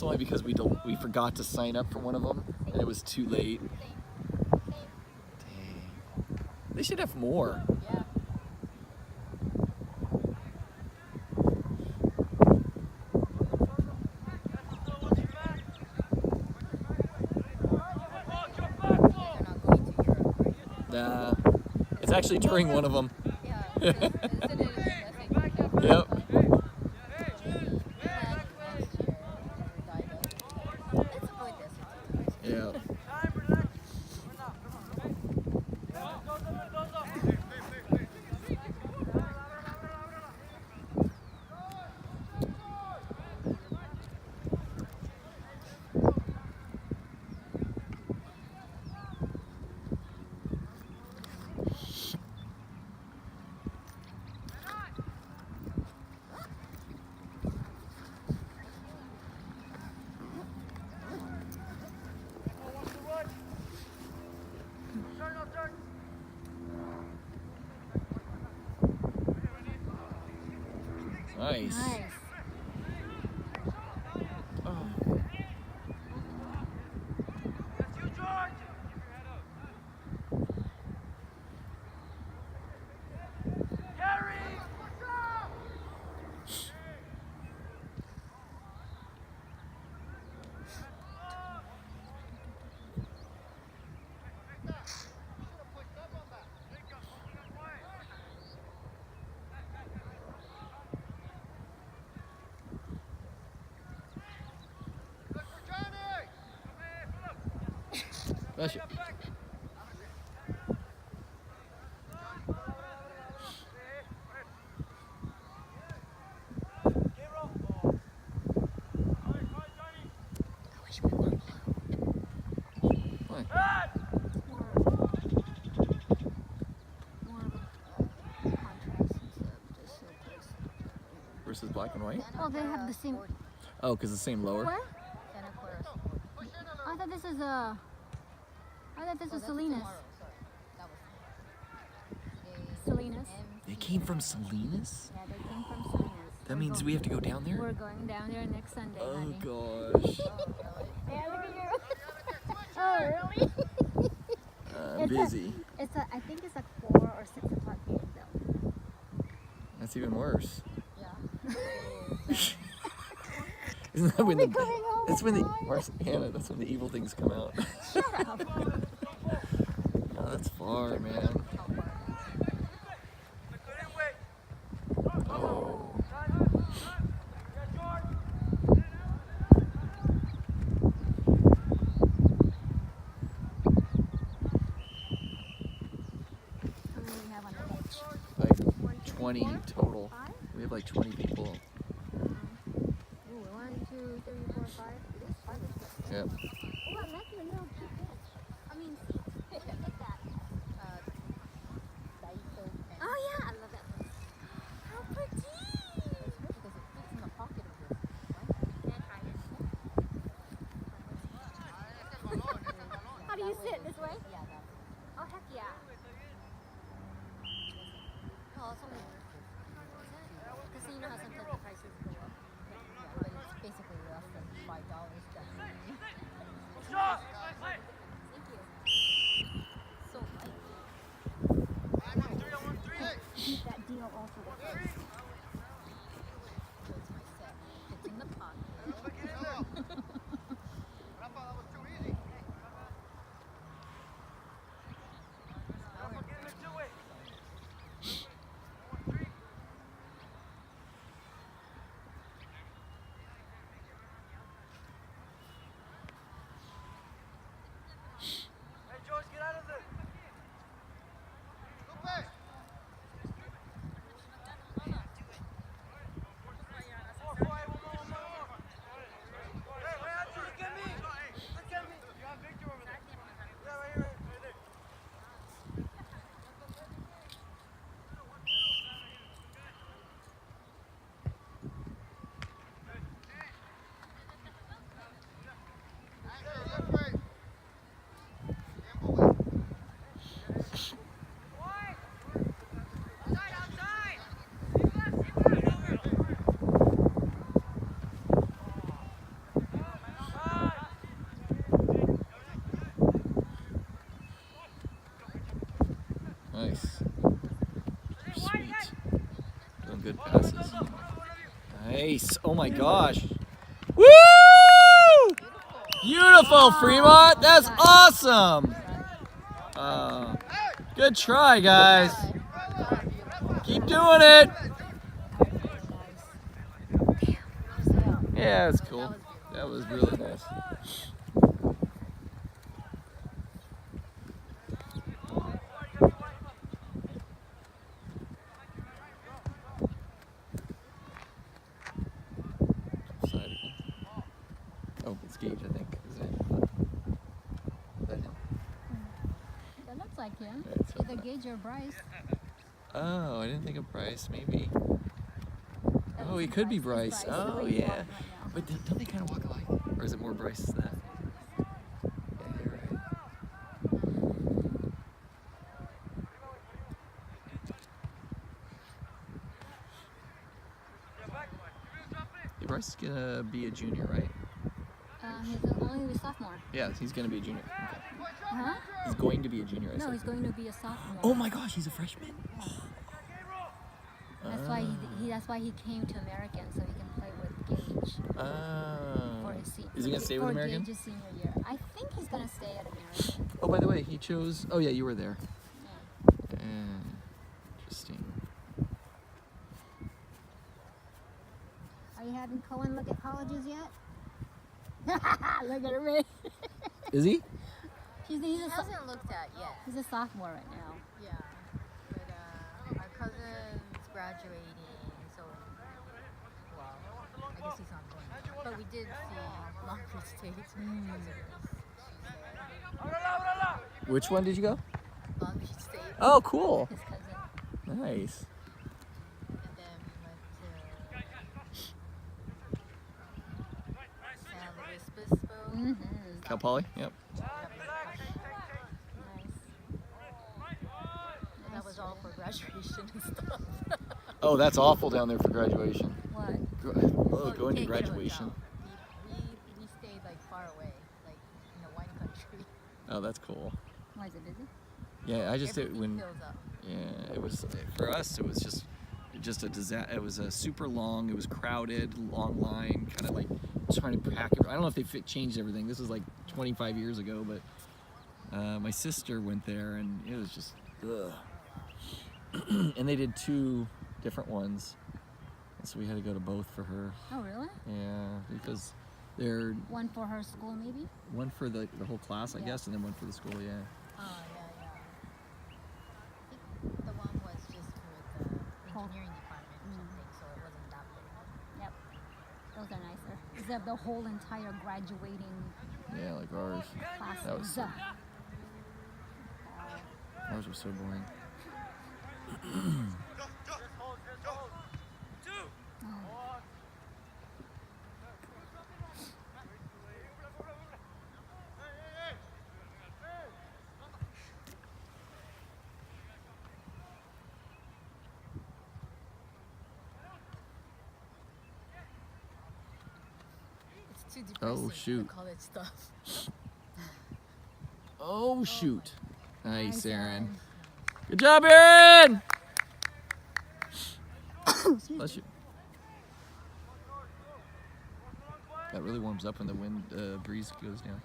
only because we forgot to sign up for one of them, and it was too late. Dang. They should have more. Yeah. It's actually during one of them. Yeah. Yep. Yeah. Nice. Oh. Bless you. Versus black and white? Oh, they have the same. Oh, because the same lower? Where? I thought this was Salinas. Salinas. They came from Salinas? Yeah, they came from Salinas. That means we have to go down there? We're going down there next Sunday, Oh honey. gosh. Yeah, look at you. Oh, really? I'm busy. I think it's like 4 or 6 o'clock game though. That's even worse. Yeah. Isn't that when We'll be coming home that's when the tomorrow. Hannah, that's when the evil things come out. Shut up. Oh, that's far, man. Oh. How many do we have on the bench? Like 20 total. 5? We have like 20 people. Ooh, 1, 2, 3, 4, 5. It is 5 or 6. Yep. Oh, I like your little cute bench. I mean, look at that. Oh yeah, I love that one. How pretty! How do you sit? This way? Oh, heck yeah. Because you know how sometimes the prices go up. Yeah, but it's basically less than $5 definitely. Nice. Oh my gosh. Woo! Beautiful, Fremont. That's awesome. Good try, guys. Keep doing it. Yeah, that's cool. That was really nice. Oh, it's Gage, I think. Is that him? That looks like him. Yeah, it's Either not. Gage or Bryce. Oh, I didn't think of Bryce, maybe. That Oh, was he could be It's Bryce. the Oh, way he's yeah. walking right now. But don't they kind of walk alike? Or is it more Bryce than that? Yeah, you're right. Yeah, Bryce is gonna be a junior, right? He's only a sophomore. Yeah, he's gonna be a junior. Okay. Huh? He's going to be a junior, I No, said. he's going to be a sophomore. Oh my gosh, he's a freshman? That's why that's why he came to American, so he can play with Gage for his senior. Is he gonna stay with American? For Gage's senior year. I think he's gonna stay at American. Oh, by the way, he chose. Oh yeah, you were there. Yeah. Interesting. Are you having Cohen look at colleges yet? Look at me. Is he? He's He a hasn't looked at yet. he's a sophomore right now. Yeah. But our cousin's graduating, so well, I guess he's not going. But we did see Long Beach State. Which one did you go? Long Beach State. Oh, cool. His cousin. Nice. And then we went to San Luis Obispo. Mm-hmm. Cal Poly? Yep. Nice. And that was all for graduation and stuff. Oh, that's awful down there for graduation. What? Oh, going to You can't get a graduation. hotel. We stayed like far away, like in a wine country. Oh, that's cool. Why is it busy? Yeah, I just did Everything when. fills up. Yeah, it was for us. It was just a disaster. It was a super long. It was crowded, long line, kind of like trying to pack it. I don't know if they changed everything. This was like 25 years ago, but my sister went there, and it was just ugh. And they did 2 different ones, and so we had to go to both for her. Oh, really? Yeah, because they're One for her school, maybe? one for the whole class, I Yeah. guess, and then one for the school. Yeah. Oh, yeah. I think the one was just for the engineering department or something, so it wasn't that big. Yep. Those are nicer. Is that the whole entire graduating Yeah, like ours. classes? That was Ours was so boring. It's too depressing. Oh, shoot. The college stuff. Oh shoot! Nice, Nice, Aaron. Good job, Aaron. Bless you. That really warms up when the wind breeze goes down.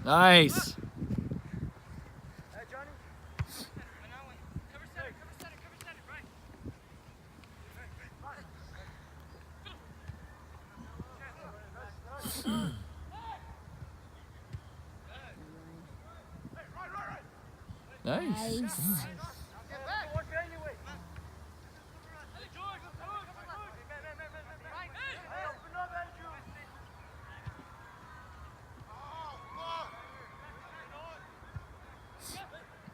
Nice. Nice. Nice.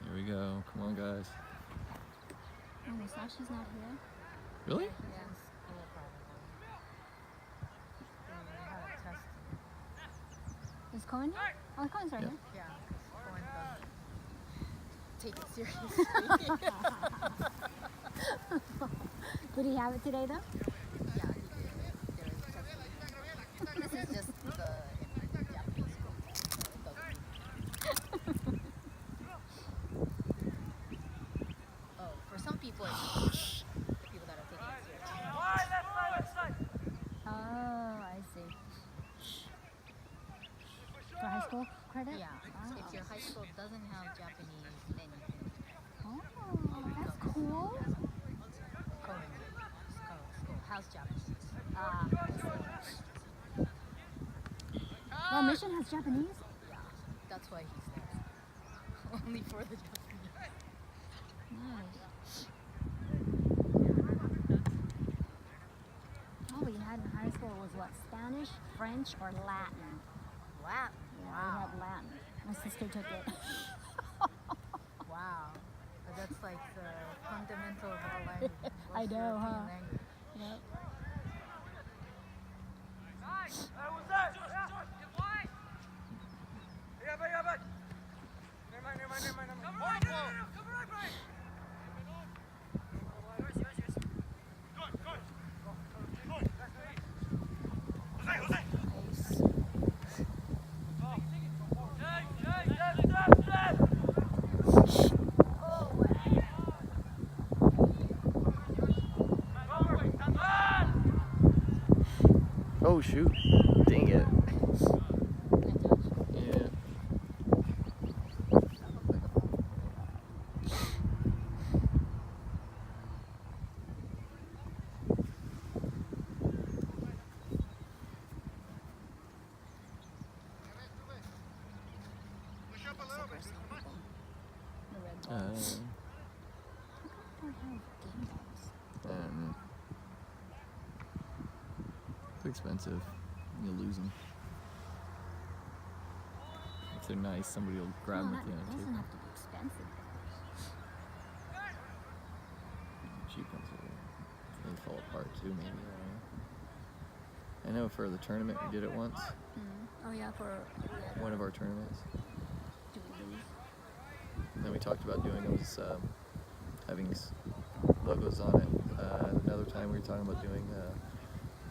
Here we go. Come on, guys. Oh, Musashi's not here? Really? Yeah. Cohen? Oh, Cohen's right Yeah. here. Yeah, Cohen doesn't take it seriously. Did he have it today, though? Yeah, he did. There was testing. This is just the Japanese school, so it doesn't mean. Oh, for some people, it's the people that are taking it seriously. Oh, I see. For high school credit? Yeah, Oh. if your high school doesn't have Japanese, then you can Oh, that's cool. Cohen school has Japanese. Ah, I see. Well, Mission has Japanese? Yeah, that's why he's there. Only for the Japanese. Nice. All we had in high school was what? Spanish, French, or Latin? Latin. Yeah, Wow. we had Latin. My sister took it. Wow. But that's like the fundamental of all language. I Most know, European huh? language. Yep. Oh shoot! Dang it! Yeah. The red Uh, balls. I don't have game balls. It's expensive. You'll lose them. If they're nice, somebody will grab them Well, at the that end doesn't too. have to be expensive. Cheap ones they fall apart too, maybe. I don't know. I know for the tournament we did it once. Oh yeah, for One of our tournaments. doing And then we talked about doing those, having logos on it. Another time we were talking about doing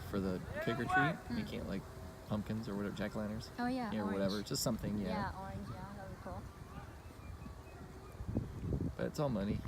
for the kick or treat, making it like pumpkins or whatever, jack-o'-lanterns. Oh yeah, Or orange. whatever, just something, you know. Yeah, orange. Yeah, that would be cool. But it's all money.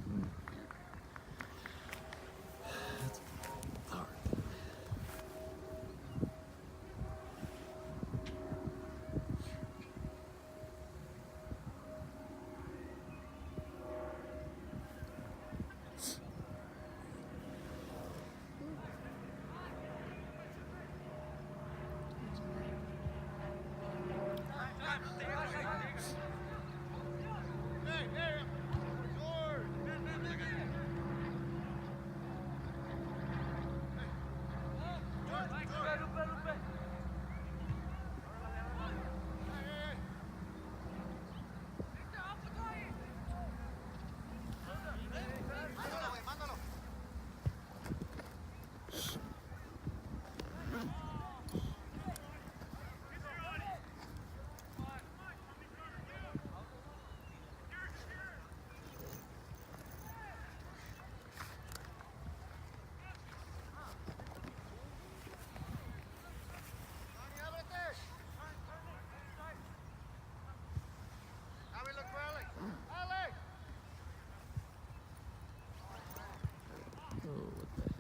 Oh, what the heck?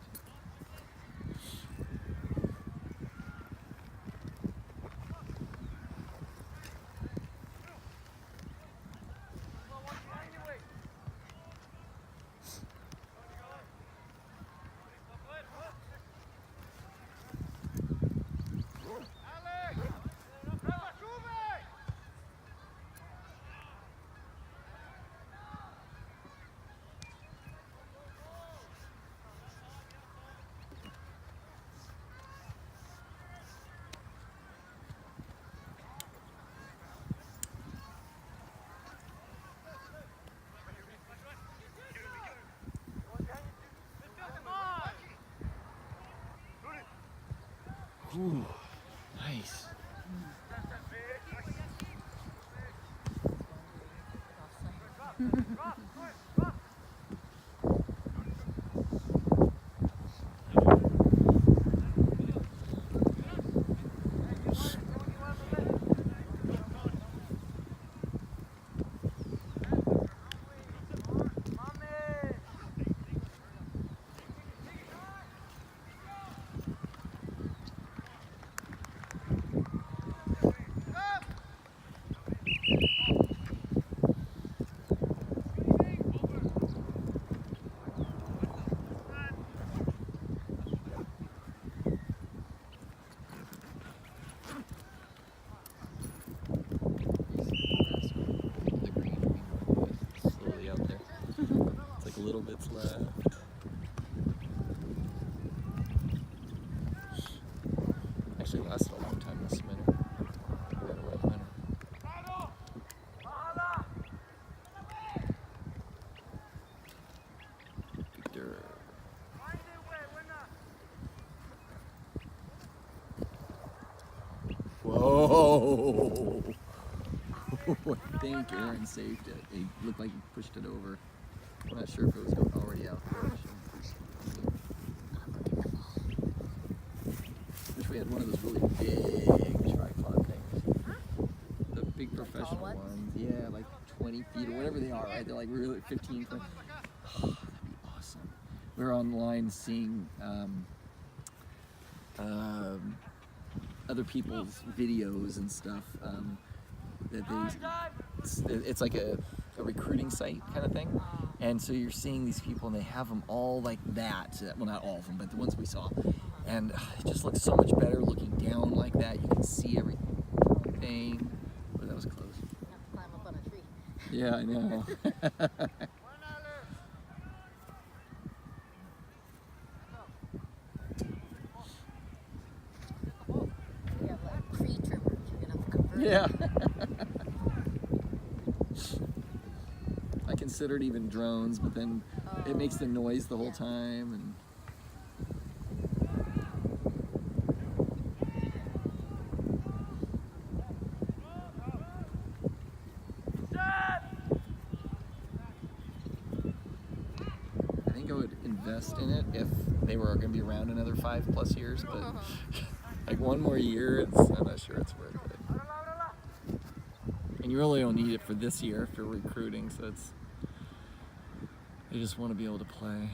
Ooh, nice. Slowly out there. It's like little bits left. Actually lasted a long time this winter. Victor. Whoa! I think Aaron saved it. It looked like he pushed it over. I'm not sure if it was already out there. Wish we had one of those really big tripod things. The big professional ones. Yeah, like 20 feet or whatever they are, right? They're like really 15 feet. Oh, that'd be awesome. We were online seeing other people's videos and stuff. It's like a recruiting site kind of thing, and so you're seeing these people and they have them all like that. Well, not all of them, but the ones we saw, and it just looks so much better looking down like that. You can see everything. Oh, that was close. You have to climb up on a tree. Yeah, I know. We have like tree trimmers. You're gonna have to convert. Yeah. I considered even drones, but then it makes the noise the whole time, and I think I would invest in it if they were going to be around another 5+ years, but like one more year, I'm not sure it's worth it. And you really don't need it for this year if you're recruiting, so you just want to be able to play.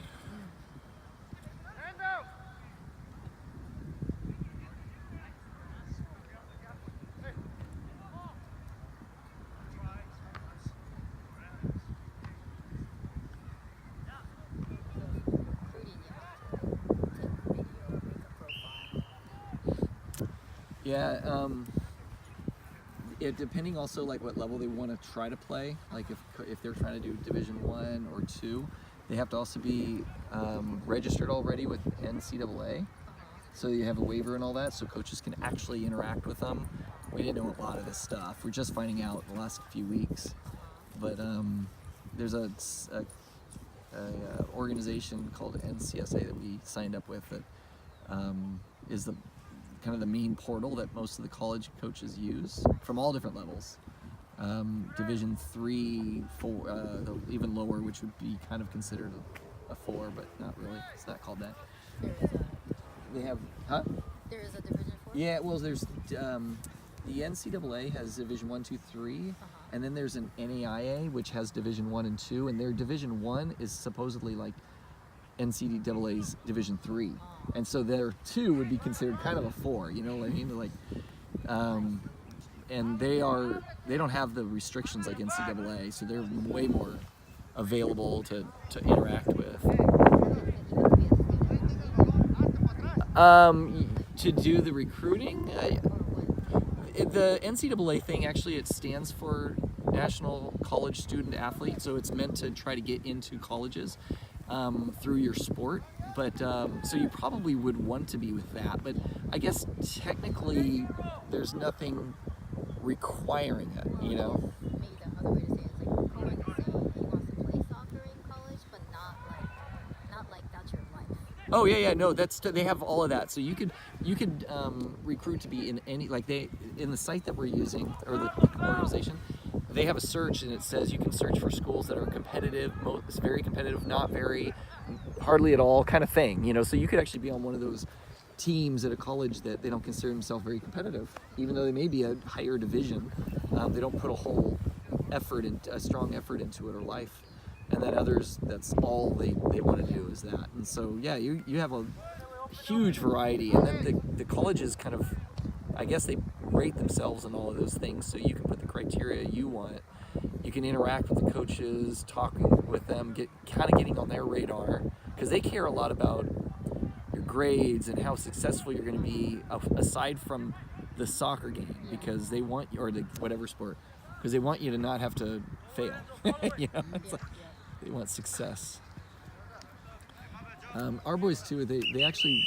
Yeah, depending also like what level they want to try to play. Like if they're trying to do Division 1 or 2, they have to also be registered already with NCAA. So you have a waiver and all that, so coaches can actually interact with them. We didn't know a lot of this stuff. We're just finding out the last few weeks. But there's a organization called NCSA that we signed up with that is the kind of the main portal that most of the college coaches use from all different levels. Division 3, 4, even lower, which would be kind of considered a 4, but not really. It's not called that. They have, huh? There is a Division 4? Yeah, well, there's the NCAA has Division 1, 2, 3, and then there's an NAIA which has Division 1 and 2, and their Division 1 is supposedly like NCAA's Division 3, and so their 2 would be considered kind of a 4. You know what I mean? Like, and they don't have the restrictions like NCAA, so they're way more available to interact with. To do the recruiting, the NCAA thing actually, it stands for National College Student Athlete, so it's meant to try to get into colleges through your sport. But so you probably would want to be with that, but I guess technically there's nothing requiring it, you know? Maybe the other way to say it is like Cohen is saying he wants to play soccer in college, but not like that's your life. Oh yeah, no, they have all of that. So you could recruit to be in any, like in the site that we're using, or the organization, they have a search, and it says you can search for schools that are competitive, very competitive, not very, hardly at all kind of thing, you know. So you could actually be on one of those teams at a college that they don't consider themselves very competitive, even though they may be a higher division. They don't put a whole effort, a strong effort into it or life. And then others, that's all they want to do is that. And so, yeah, you have a huge variety. And then the colleges kind of, I guess they rate themselves on all of those things, so you can put the criteria you want. You can interact with the coaches, talking with them, getting on their radar, because they care a lot about your grades and how successful you're going to be, aside from the soccer game, because they want you, or the whatever sport, because they want you to not have to fail. You know, it's like, they want success. Our boys too, they actually,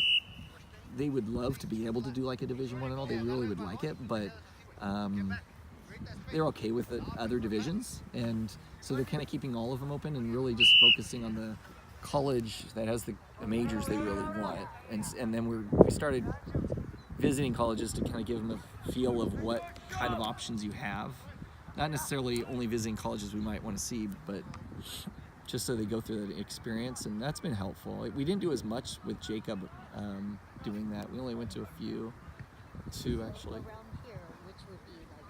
they would love to be able to do like a Division I and all. They really would like it, but they're okay with the other divisions, and so they're kind of keeping all of them open and really just focusing on the college that has the majors they really want. And then we started visiting colleges to kind of give them a feel of what kind of options you have. Not necessarily only visiting colleges we might want to see, but just so they go through that experience, and that's been helpful. We didn't do as much with Jacob doing that. We only went to a few, two actually. Around here, which would be like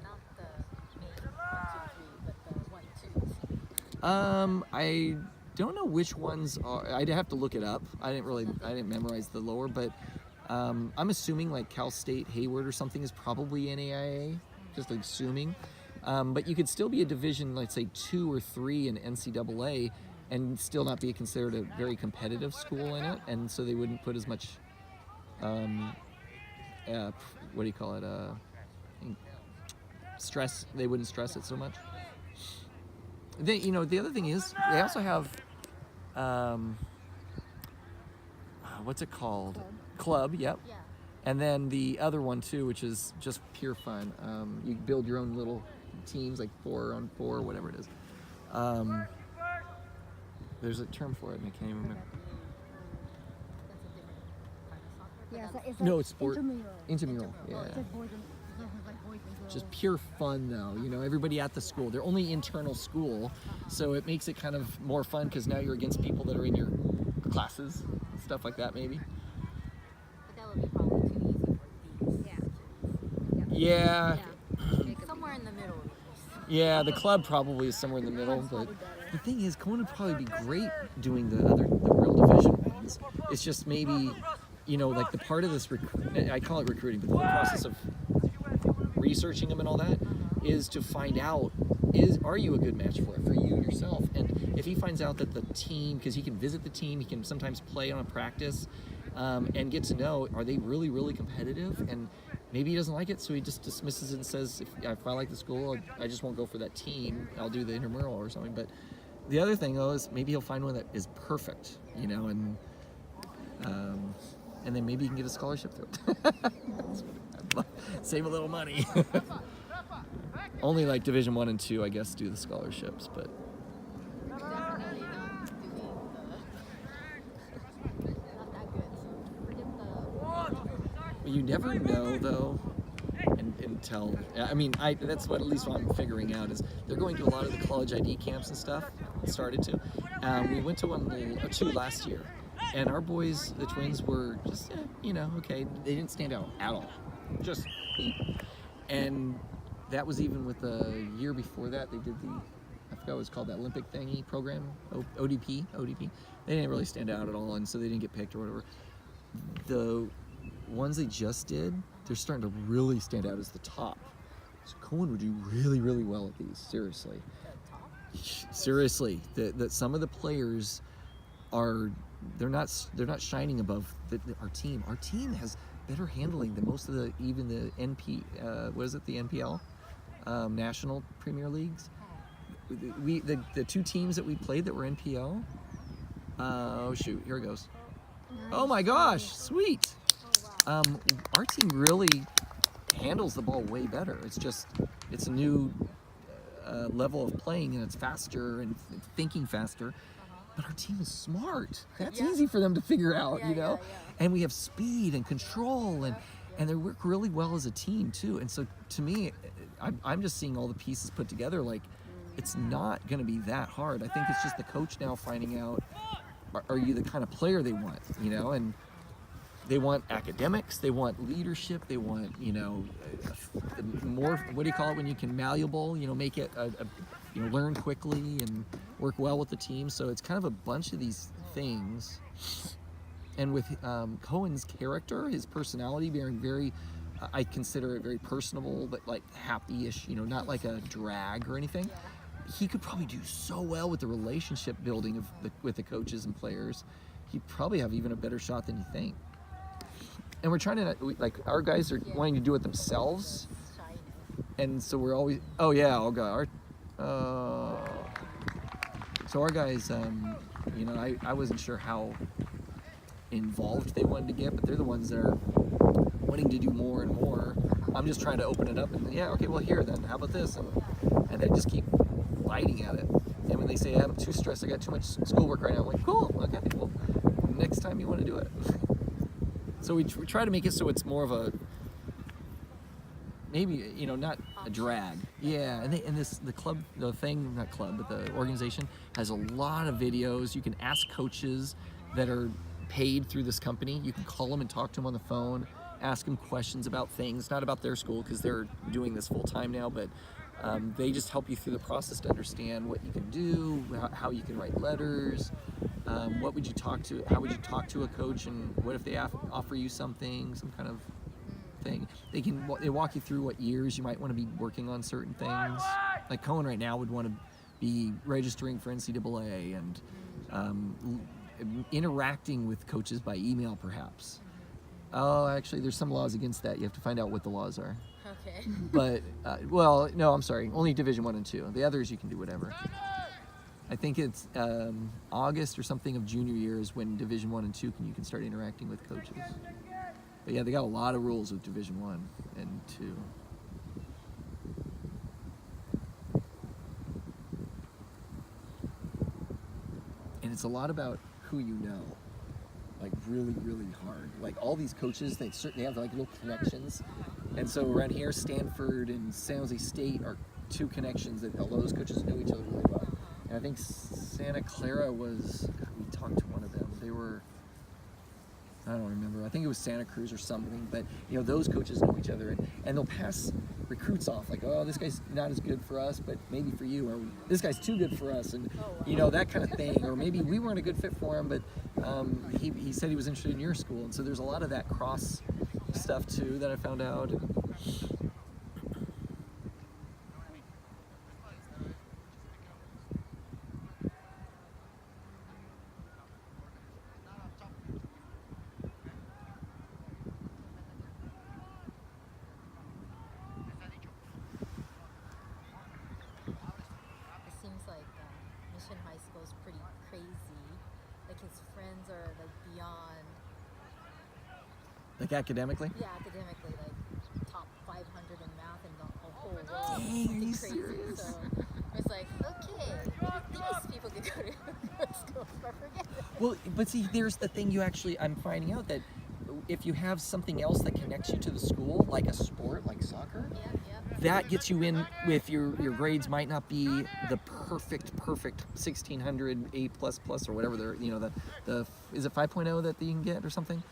not the main 1, 2, 3, but the 1, 2. I don't know which ones are. I'd have to look it up. I didn't memorize the lower, but I'm assuming like Cal State Hayward or something is probably NAIA. Just assuming. But you could still be a division, let's say 2 or 3 in NCAA, and still not be considered a very competitive school in it, and so they wouldn't put as much, what do you call it, stress. They wouldn't stress it so much. The other thing is they also have, what's it called? Club. Yep. Yeah. And then the other one too, which is just pure fun. You build your own little teams, like 4-on-4 or whatever it is. There's a term for it, and I can't even remember. Yeah, it's No, it's sport. Intramural. Yeah. It's like boys and girls. Just pure fun, though. You know, everybody at the school. They're only internal school, so it makes it kind of more fun because now you're against people that are in your classes, stuff like that, maybe. But that would be probably too easy for these. Yeah. Somewhere in the middle. Yeah, the club probably is somewhere in the middle, but the thing is, Cohen would probably be great doing the real division ones. It's just maybe, like the part of this, I call it recruiting, but the whole process of researching them and all that is to find out, are you a good match for you yourself? And if he finds out that the team, because he can visit the team, he can sometimes play on a practice, and get to know, are they really, really competitive? And maybe he doesn't like it, so he just dismisses it and says, if I like the school, I just won't go for that team. I'll do the intramural or something. But the other thing, though, is maybe he'll find one that is perfect, and then maybe he can get a scholarship through it. Save a little money. Only like Division I and II, I guess, do the scholarships, but. Definitely not doing not that good. So forget the. You never know, though, until that's what at least what I'm figuring out is they're going to a lot of the college ID camps and stuff. Started to. We went to 1 or 2 last year, and our boys, the twins, were just okay. They didn't stand out at all, just neat. And that was even with the year before that. They did I forgot what it's called, that Olympic thingy program, ODP. They didn't really stand out at all, and so they didn't get picked or whatever. The ones they just did, they're starting to really stand out as the top. So Cohen would do really, really well at these. Seriously. Seriously, that some of the players they're not shining above our team. Our team has better handling than most of the NPL, National Premier Leagues. The 2 teams that we played that were NPL. Oh shoot, here it goes. Oh my gosh, sweet. Our team really handles the ball way better. It's a new level of playing, and it's faster and thinking faster. But our team is smart. That's easy for them to figure out, Yeah. And we have speed and control, and and they work really well as a team too. And so to me, I'm just seeing all the pieces put together. Like, it's not going to be that hard. I think it's just the coach now finding out, are you the kind of player they want, you know? And they want academics, they want leadership, they want, you know, more, what do you call it when you can malleable, you know, make it, you know, learn quickly and work well with the team. So it's kind of a bunch of these things. And with Cohen's character, his personality being very, I consider it very personable, but like happy-ish, you know, not like a drag or anything. He could probably do so well with the relationship building with the coaches and players. He'd probably have even a better shot than you think. And we're trying to, like, our guys are wanting to do it themselves. And so we're always, oh yeah, oh God, so our guys, you know, I wasn't sure how involved they wanted to get, but they're the ones that are wanting to do more and more. I'm just trying to open it up and, yeah, okay, well here then, how about this? And they just keep biting at it. And when they say, I'm too stressed, I got too much schoolwork right now, I'm like, cool, okay, well, next time you want to do it. So we try to make it so it's more of a, maybe, you know, not a drag. Yeah, and the club, the thing, not club, but the organization has a lot of videos. You can ask coaches that are paid through this company. You can call them and talk to them on the phone, ask them questions about things, not about their school because they're doing this full time now, but they just help you through the process to understand what you can do, how you can write letters, what would you talk to, how would you talk to a coach, and what if they offer you something, some kind of thing. They walk you through what years you might want to be working on certain things. Like Cohen right now would want to be registering for NCAA and interacting with coaches by email perhaps. Oh, actually there's some laws against that. You have to find out what the laws are. Okay. But, well, no, I'm sorry. Only Division 1 and 2. The others you can do whatever. I think it's August or something of junior year is when Division 1 and 2 you can start interacting with coaches. But yeah, they got a lot of rules with Division 1 and 2. And it's a lot about who you know. Like really, really hard. Like all these coaches, they have like little connections. And so around here, Stanford and San Jose State are two connections that all those coaches know each other really well. And I think Santa Clara was, we talked to one of them. They were, I don't remember. I think it was Santa Cruz or something. But you know, those coaches know each other, and they'll pass recruits off. Like, oh, this guy's not as good for us, but maybe for you. Or this guy's too good for us, and you know, that kind of thing. Or maybe we weren't a good fit for him, but he said he was interested in your school. And so there's a lot of that cross stuff too that I found out. Like academically? Yeah, academically, like top 500 in math in the whole world. Dang, are you crazy. serious? So it's like, okay, these people could go to school, but forget it. Well, but see, there's the thing I'm finding out that if you have something else that connects you to the school, like a sport, like soccer, that gets you in with your grades might not be the perfect 1600 A++ or whatever they're, you know, the is it 5.0 that you can get or something?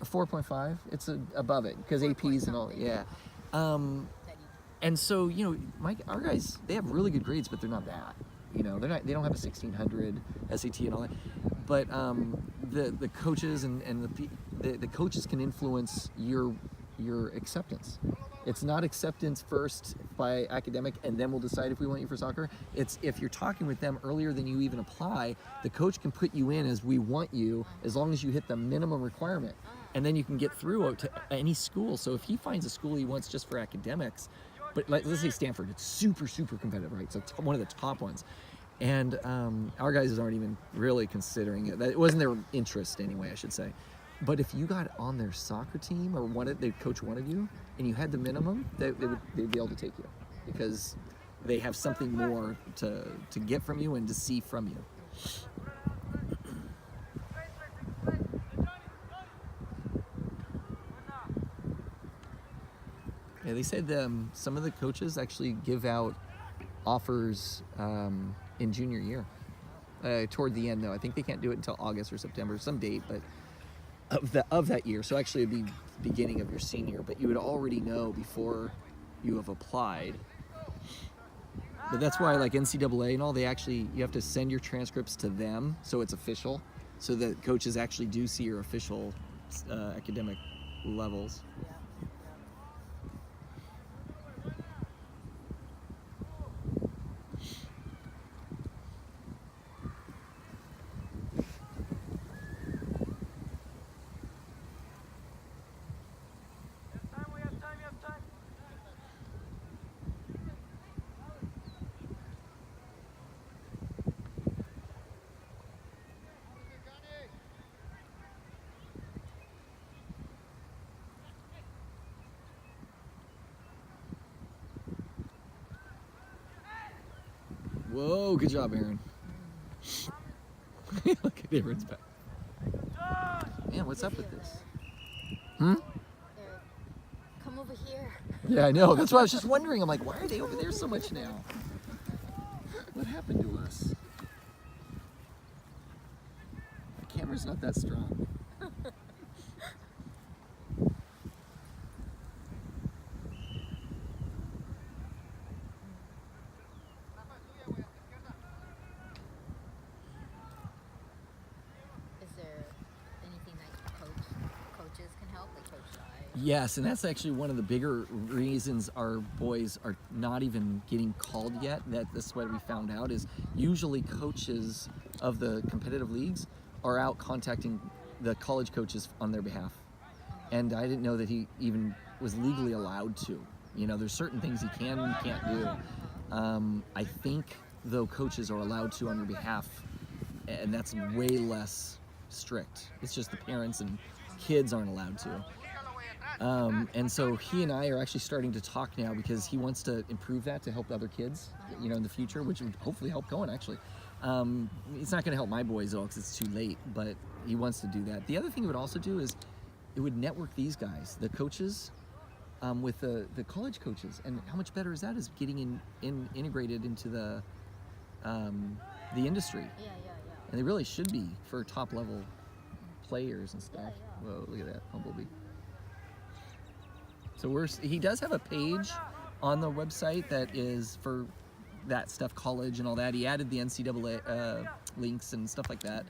4.5. It's above it because APs and all. Yeah. And so, you know, our guys, they have really good grades, but they're not that. You know, they don't have a 1600 SAT and all that. But the coaches and the coaches can influence your acceptance. It's not acceptance first by academic and then we'll decide if we want you for soccer. It's if you're talking with them earlier than you even apply, the coach can put you in as we want you as long as you hit the minimum requirement. And then you can get through to any school. So if he finds a school he wants just for academics, but let's say Stanford, it's super, super competitive, right? So one of the top ones. And our guys aren't even really considering it. It wasn't their interest anyway, I should say. But if you got on their soccer team or the coach wanted you and you had the minimum, they'd be able to take you because they have something more to get from you and to see from you. Yeah, they said some of the coaches actually give out offers in junior year. Toward the end, though, I think they can't do it until August or September, some date, but of that year. So actually, it'd be beginning of your senior, but you would already know before you have applied. But that's why, like NCAA and all, you have to send your transcripts to them, so it's official, so that coaches actually do see your official academic levels. Whoa, good job, Aaron. Look at Aaron's back. Man, what's up with this? Eric, come over here. Yeah, I know. That's why I was just wondering. I'm like, why are they over there so much now? What happened to us? The camera's not that strong. Is there anything that coaches can help, like Coach Shai? Yes, and that's actually one of the bigger reasons our boys are not even getting called yet. That's what we found out is usually coaches of the competitive leagues are out contacting the college coaches on their behalf. And I didn't know that he even was legally allowed to. You know, there's certain things he can and can't do. I think, though, coaches are allowed to on your behalf, and that's way less strict. It's just the parents and kids aren't allowed to. And so he and I are actually starting to talk now because he wants to improve that to help other kids, you know, in the future, which would hopefully help Cohen, actually. It's not going to help my boys at all because it's too late, but he wants to do that. The other thing it would also do is it would network these guys, the coaches, with the college coaches. And how much better is that as getting integrated into the industry? Yeah. And they really should be for top level players and stuff. Whoa, look at that bumblebee. So he does have a page on the website that is for that stuff, college and all that. He added the NCAA links and stuff like that.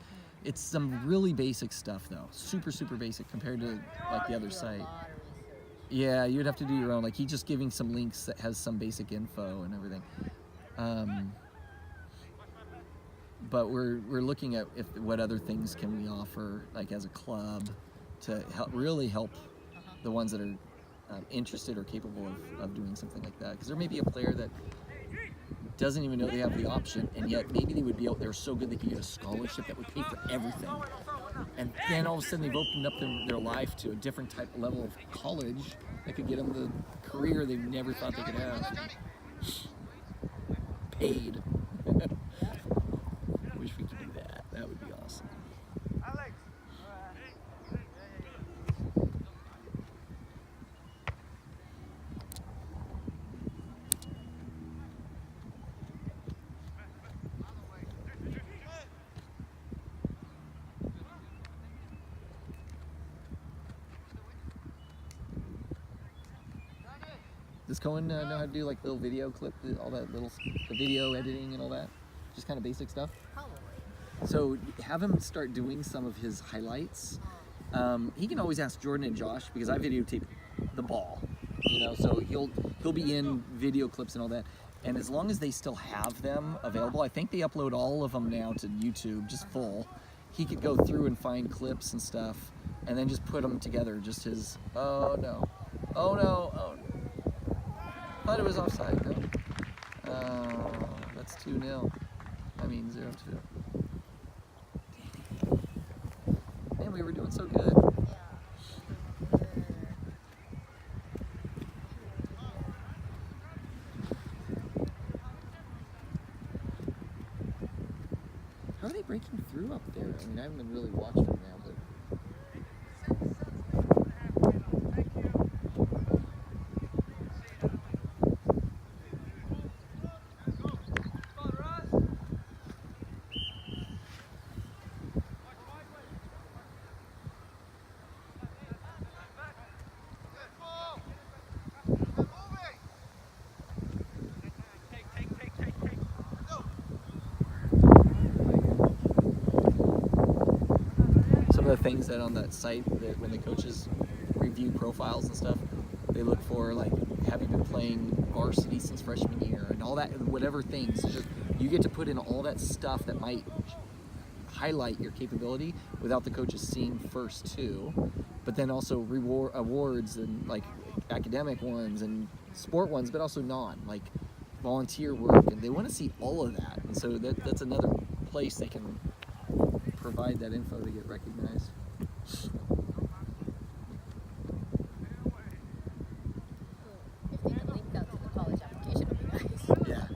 It's some really basic stuff though, super basic compared to like the other site. Yeah, you'd have to do your own. Like he's just giving some links that has some basic info and everything. But we're looking at what other things can we offer, like as a club, to really help the ones that are interested or capable of doing something like that. Because there may be a player that doesn't even know they have the option, and yet maybe they would be out there so good they could get a scholarship that would pay for everything. And then all of a sudden they've opened up their life to a different type of level of college that could get them the career they never thought they could have. Paid. Wish we could do that. That would be awesome. Does Cohen know how to do like little video clip, all that the video editing and all that? Just kind of basic stuff? Probably. So have him start doing some of his highlights. He can always ask Jordan and Josh because I videotape the ball, you know, so he'll be in video clips and all that. And as long as they still have them available, I think they upload all of them now to YouTube, just full. He could go through and find clips and stuff and then just put them together, just his, oh no, thought it was offside, no? Oh, that's 2-0. I mean 0-2. Man, we were doing so good. How are they breaking through up there? I mean, I haven't been really watching them now, but. the things that on that site that when the coaches review profiles and stuff, they look for like having been playing varsity since freshman year and all that, whatever things. Just, you get to put in all that stuff that might highlight your capability without the coaches seeing first too, but then also awards and like academic ones and sport ones, but also like volunteer work, and they want to see all of that. And so that's another place they can provide that info to get recognized. If they can link that to the college application, it'd be nice. Yeah.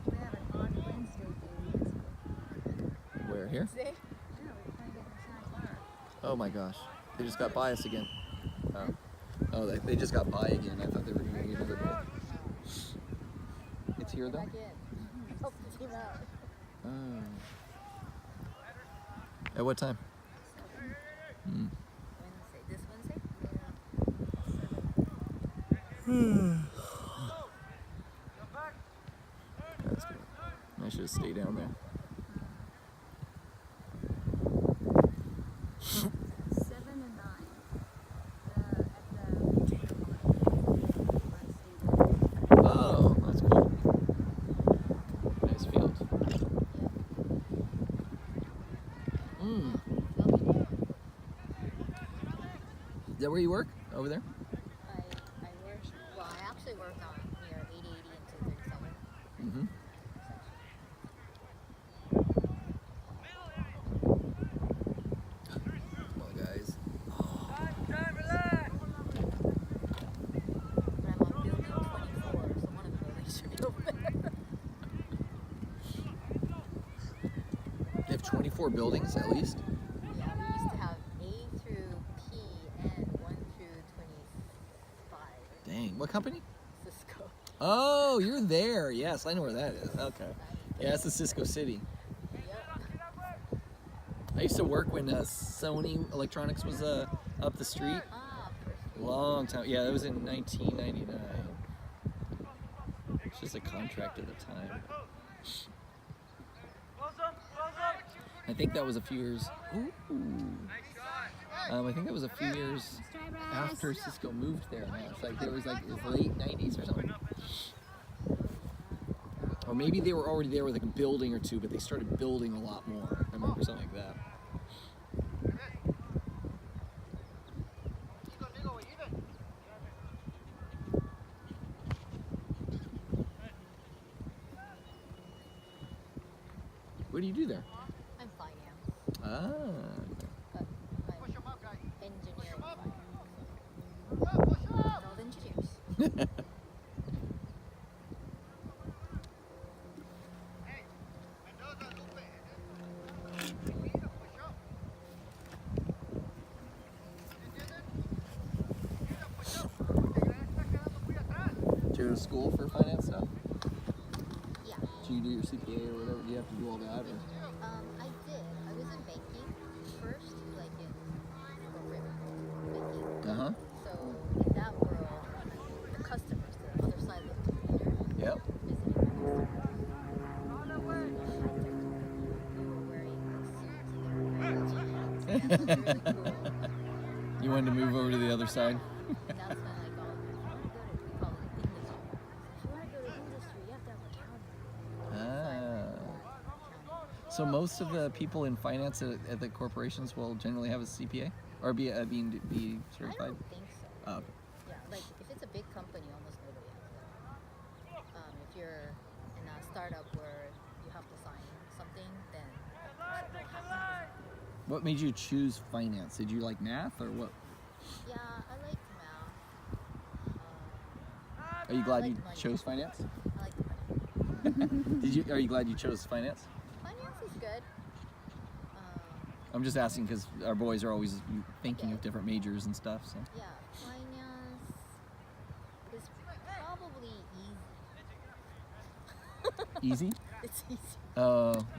We have an odd Wednesday game. Where, here? Say? Yeah, we're playing it in Santa Clara. Oh my gosh, they just got by us again. Oh, they just got by again. I thought they were going to get another goal. It's here though? Back in. Help the team out. Oh. At what time? Mm. Wednesday. This Wednesday? That's good. I should have stayed down there. 7 and 9. Oh, that's cool. Nice field. Is that where you work? Over there? I work, well, I actually work on near 8080 and 237. Mm-hmm. Come on, guys. But I'm on building 24, so one of the buildings should be over there. They have 24 buildings at least? Yeah, we used to have A through P and 1 through 25. Dang. What company? Cisco. Oh, you're there. Yes, I know where that is. Okay. Yeah, that's the Cisco City. Yep. I used to work when Sony Electronics was up the street. Ah, perfect. Long time. Yeah, that was in 1999. It's just a contract at the time. I think that was a few years. Ooh. I think that was a few years after Cisco moved there. It's like there was like it was late 90s or something. Or maybe they were already there with like a building or two, but they started building a lot more. I remember something like that. What do you do there? I'm finance, Ah. but I'm engineering finance. All the engineers. Do you go to school for finance stuff? Yeah. Do you do your CPA or whatever? Do you have to do all that? Or? I did. I was in banking first, like in corporate banking. Uh-huh. So in that world, the customers, the other side of the computer, Yep. visiting the customers. They were wearing suits and they were wearing jeans. It was really cool. You wanted to move over to the other side? And that's when I got, if you want to go to, we call it industry. If you want to go to industry, you have to have accounting. Ah. So most of the people in finance at the corporations will generally have a CPA or be I certified. don't think so. Oh, Yeah, like if it's a big company, almost nobody has that. If you're in a startup where you have to sign something, then you should have that. what made you choose finance? Did you like math or what? Yeah, I like math. Are you glad I you like money. chose finance? I like the money. Are you glad you chose finance? Finance is good. I'm just asking because our boys are always thinking of different majors and stuff. So. Yeah, finance is probably easy. Easy? It's easy.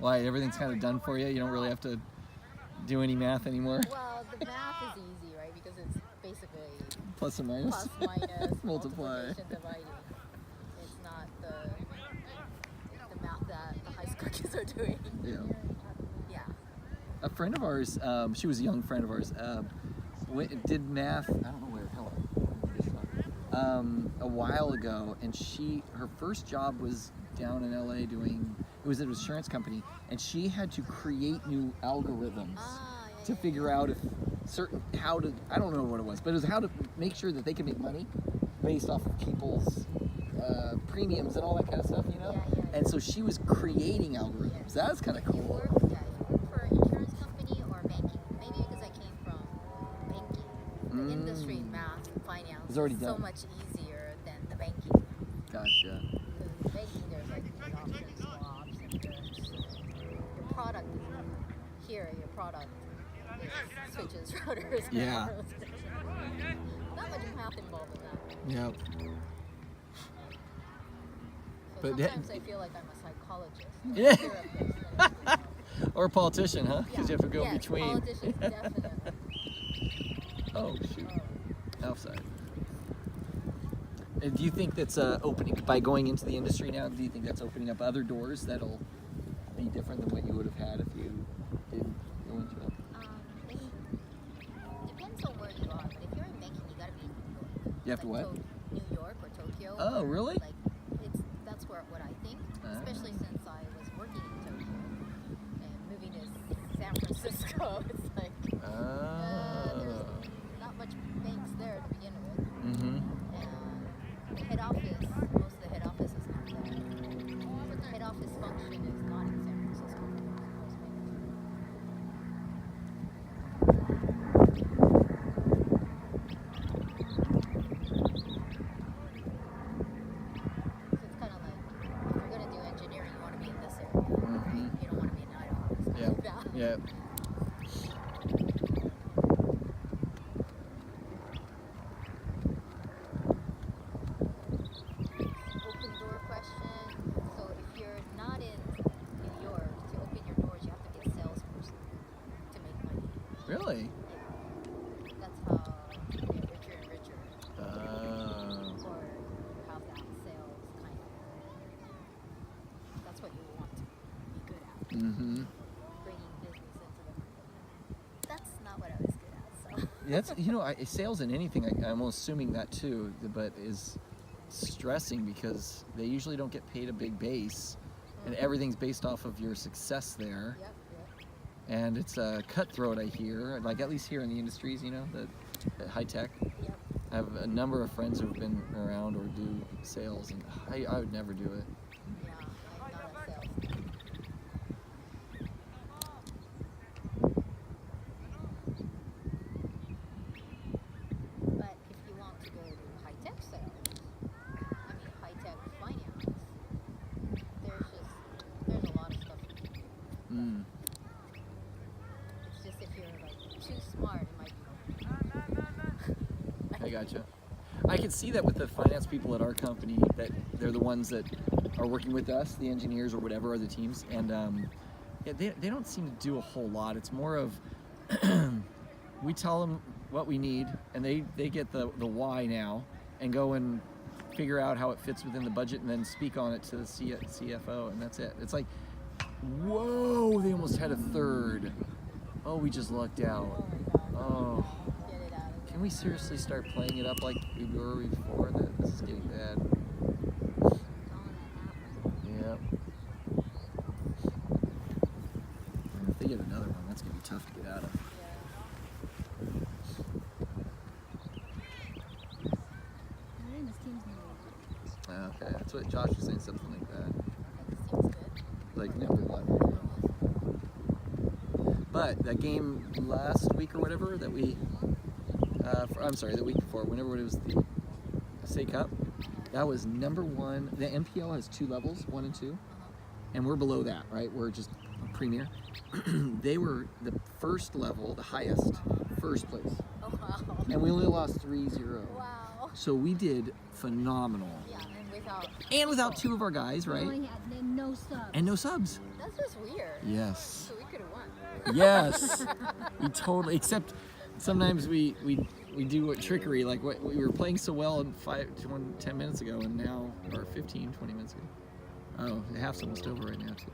Why? Everything's kind of done for you. You don't really have to do any math anymore. Well, the math is easy, right? Because it's basically Plus and minus. plus, minus, Multiply. multiplication, dividing. It's not kids are doing. Yeah. Yeah. A friend of ours, she was a young friend of ours, did math. I don't know where the hell. A while ago, and her first job was down in LA it was an insurance company, and she had to create new algorithms to figure out if I don't know what it was, but it was how to make sure that they could make money based off of people's premiums and all that kind of stuff, you know? And so she was creating algorithms. That's kind of cool. You work for an insurance company or banking? Maybe because I came from banking. The industry, math, finance It's already is so done. much easier than the banking. Gotcha. Because banking, there's like options, swaps, and there's your product is here. Your product is switches, routers. Yeah. Not much math involved in that. Yep. So But sometimes I feel like I'm a psychologist. Yeah. A therapist. Or a politician, huh? Because you have to go yes, between. Politicians, definitely. Oh, shoot. Outside. Do you think that's opening, by going into the industry now, do you think that's opening up other doors that'll be different than what you would have had if you didn't go into it? Depends on where you are, but if you're in banking, you gotta be in New York. You have to what? New York or Tokyo. Oh, or, really? Like that's what I think. Especially since I was working in Tokyo and moving to San Francisco, it's like there's not much banks there to begin with. Mm-hmm. And the head office, most of the head office is not there. But the head office function is not in San Francisco. Most banks. So it's kind of like, if you're going to do engineering, you want to be in this area. Mm-hmm. You don't want to be in Idaho. It's kind of like that. Yeah. Open door question. So if you're not in New York, to open your doors, you have to be a salesperson to make money. Really? Yeah. That's how you get richer and richer. Or have that sales kind of. That's what you want to be good at. Mm-hmm. Bringing business into the company. That's not what I was good at, so. That's, sales in anything, I'm assuming that too, but is stressing because they usually don't get paid a big base, and everything's based off of your success there. Yep. And it's cutthroat, I hear, like at least here in the industries, the high tech. Yep. I have a number of friends who've been around or do sales, and I would never do it. Yeah, I'm not a salesman. But if you want to go to high-tech sales, high-tech finance, there's a lot of stuff you can do. It's just if you're like too smart, it might be. I gotcha. I can see that with the finance people at our company, that they're the ones that are working with us, the engineers or whatever are the teams, and they don't seem to do a whole lot. It's more of we tell them what we need, and they get the why now, and go and figure out how it fits within the budget, and then speak on it to the CFO, and that's it. It's like, whoa, they almost had a third. Oh, we just lucked out. Oh. Get it out of Can we seriously start playing it up like we were before? This is getting bad. Yep. And if they get another one, that's gonna be tough to get out of. Okay, that's what Josh was saying, something like that. This team's good. Like number one. But that game last week or whatever that we, the week before, whenever it was the State Cup, that was number one. The MPL has 2 levels, 1 and 2, and we're below that, right? We're just a premier. They were the first level, the highest, first place. Oh, wow. And we only lost 3-0. Wow. So we did phenomenal. Yeah, and without 2 of our guys, right? No subs. And no subs. That's just weird. Yes. So we could have won. Yes. We totally, except sometimes we do trickery, like what we were playing so well 10 minutes ago, and now, or 15, 20 minutes ago. Oh, the half's almost over right now too.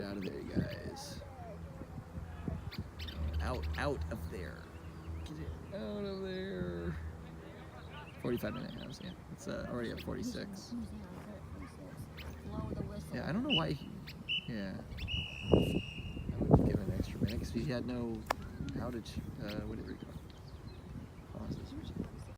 out of there, you guys. Out of there. Get it out of there. 45-minute halves, yeah. It's already at 46. Blow the whistle. Yeah, I don't know why. Yeah. I would give an extra minute because he had no outage. What did we go? Pauses or something.